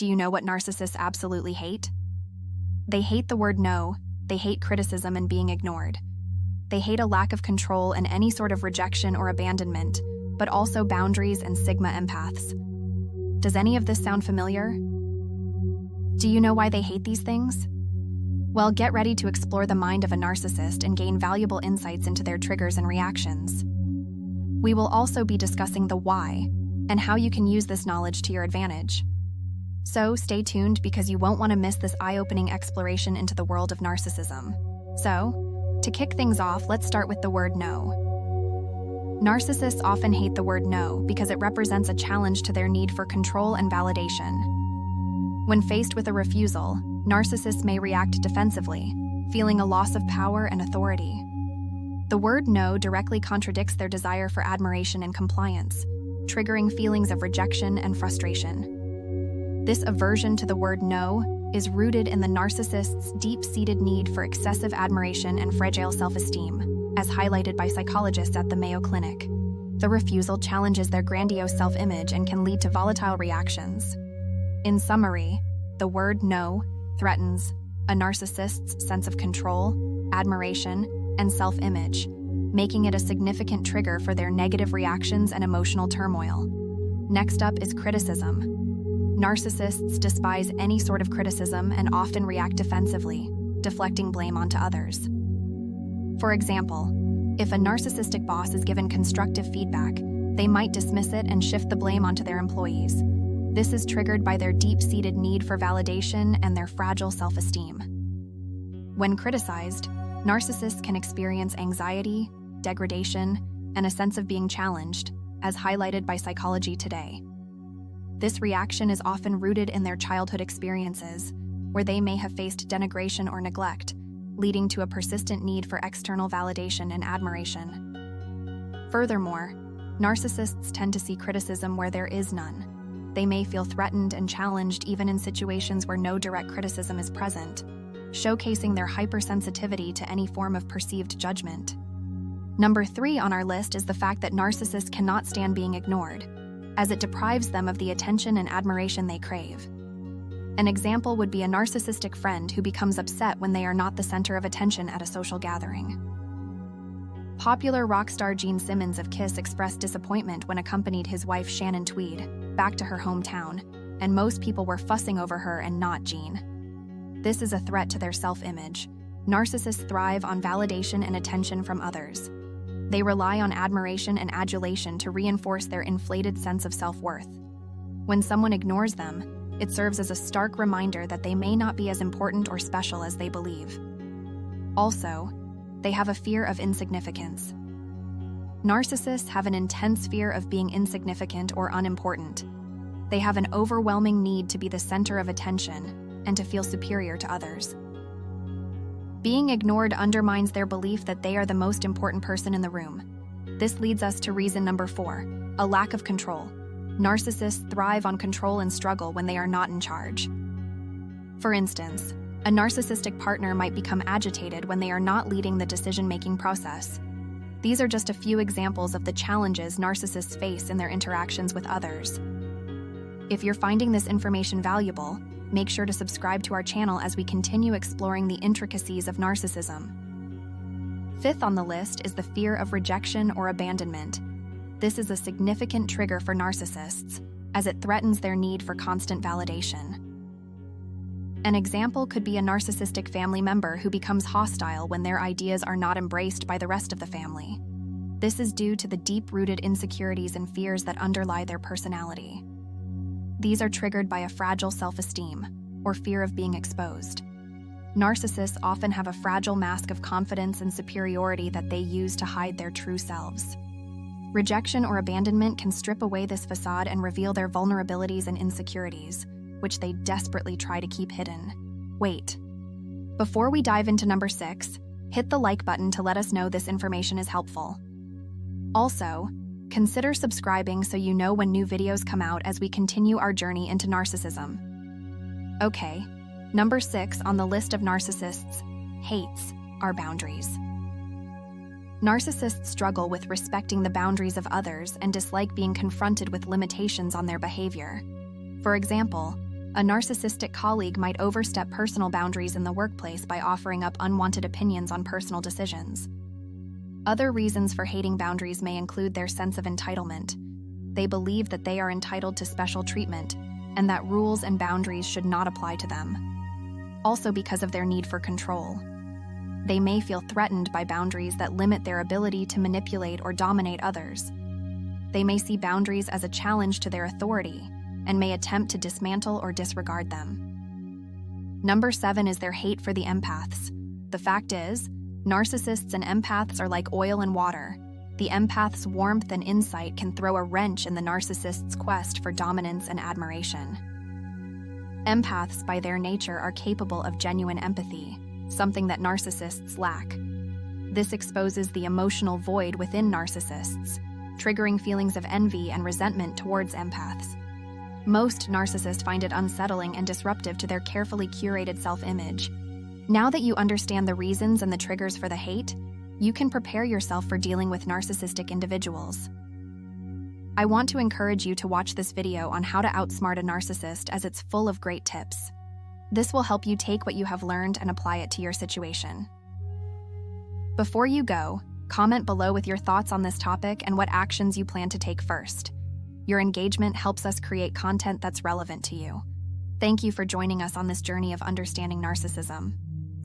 Do you know what narcissists absolutely hate? They hate the word no, they hate criticism and being ignored. They hate a lack of control and any sort of rejection or abandonment, but also boundaries and sigma empaths. Does any of this sound familiar? Do you know why they hate these things? Well, get ready to explore the mind of a narcissist and gain valuable insights into their triggers and reactions. We will also be discussing the why and how you can use this knowledge to your advantage. So stay tuned because you won't want to miss this eye-opening exploration into the world of narcissism. So, to kick things off, let's start with the word no. Narcissists often hate the word no because it represents a challenge to their need for control and validation. When faced with a refusal, narcissists may react defensively, feeling a loss of power and authority. The word no directly contradicts their desire for admiration and compliance, triggering feelings of rejection and frustration. This aversion to the word no is rooted in the narcissist's deep-seated need for excessive admiration and fragile self-esteem, as highlighted by psychologists at the Mayo Clinic. The refusal challenges their grandiose self-image and can lead to volatile reactions. In summary, the word no threatens a narcissist's sense of control, admiration, and self-image, making it a significant trigger for their negative reactions and emotional turmoil. Next up is criticism. Narcissists despise any sort of criticism and often react defensively, deflecting blame onto others. For example, if a narcissistic boss is given constructive feedback, they might dismiss it and shift the blame onto their employees. This is triggered by their deep-seated need for validation and their fragile self-esteem. When criticized, narcissists can experience anxiety, degradation, and a sense of being challenged, as highlighted by Psychology Today. This reaction is often rooted in their childhood experiences, where they may have faced denigration or neglect, leading to a persistent need for external validation and admiration. Furthermore, narcissists tend to see criticism where there is none. They may feel threatened and challenged even in situations where no direct criticism is present, showcasing their hypersensitivity to any form of perceived judgment. Number 3 on our list is the fact that narcissists cannot stand being ignored, as it deprives them of the attention and admiration they crave. An example would be a narcissistic friend who becomes upset when they are not the center of attention at a social gathering. Popular rock star Simmons of Kiss expressed disappointment when accompanied his wife Shannon Tweed back to her hometown, and most people were fussing over her and not Jean. This is a threat to their self-image. Narcissists thrive on validation and attention from others. They rely on admiration and adulation to reinforce their inflated sense of self-worth. When someone ignores them, it serves as a stark reminder that they may not be as important or special as they believe. Also, they have a fear of insignificance. Narcissists have an intense fear of being insignificant or unimportant. They have an overwhelming need to be the center of attention and to feel superior to others. Being ignored undermines their belief that they are the most important person in the room. This leads us to reason number 4, a lack of control. Narcissists thrive on control and struggle when they are not in charge. For instance, a narcissistic partner might become agitated when they are not leading the decision-making process. These are just a few examples of the challenges narcissists face in their interactions with others. If you're finding this information valuable, make sure to subscribe to our channel as we continue exploring the intricacies of narcissism. 5th on the list is the fear of rejection or abandonment. This is a significant trigger for narcissists, as it threatens their need for constant validation. An example could be a narcissistic family member who becomes hostile when their ideas are not embraced by the rest of the family. This is due to the deep-rooted insecurities and fears that underlie their personality. These are triggered by a fragile self-esteem, or fear of being exposed. Narcissists often have a fragile mask of confidence and superiority that they use to hide their true selves. Rejection or abandonment can strip away this facade and reveal their vulnerabilities and insecurities, which they desperately try to keep hidden. Wait. Before we dive into number 6, hit the like button to let us know this information is helpful. Also, consider subscribing so you know when new videos come out as we continue our journey into narcissism. Okay, number 6 on the list of narcissists hates are boundaries. Narcissists struggle with respecting the boundaries of others and dislike being confronted with limitations on their behavior. For example, A narcissistic colleague might overstep personal boundaries in the workplace by offering up unwanted opinions on personal decisions. Other reasons for hating boundaries may include their sense of entitlement. They believe that they are entitled to special treatment and that rules and boundaries should not apply to them. Also because of their need for control. They may feel threatened by boundaries that limit their ability to manipulate or dominate others. They may see boundaries as a challenge to their authority and may attempt to dismantle or disregard them. Number 7 is their hate for the empaths. The fact is, narcissists and empaths are like oil and water. The empath's warmth and insight can throw a wrench in the narcissist's quest for dominance and admiration. Empaths, by their nature, are capable of genuine empathy, something that narcissists lack. This exposes the emotional void within narcissists, triggering feelings of envy and resentment towards empaths. Most narcissists find it unsettling and disruptive to their carefully curated self-image. Now that you understand the reasons and the triggers for the hate, you can prepare yourself for dealing with narcissistic individuals. I want to encourage you to watch this video on how to outsmart a narcissist, as it's full of great tips. This will help you take what you have learned and apply it to your situation. Before you go, comment below with your thoughts on this topic and what actions you plan to take first. Your engagement helps us create content that's relevant to you. Thank you for joining us on this journey of understanding narcissism.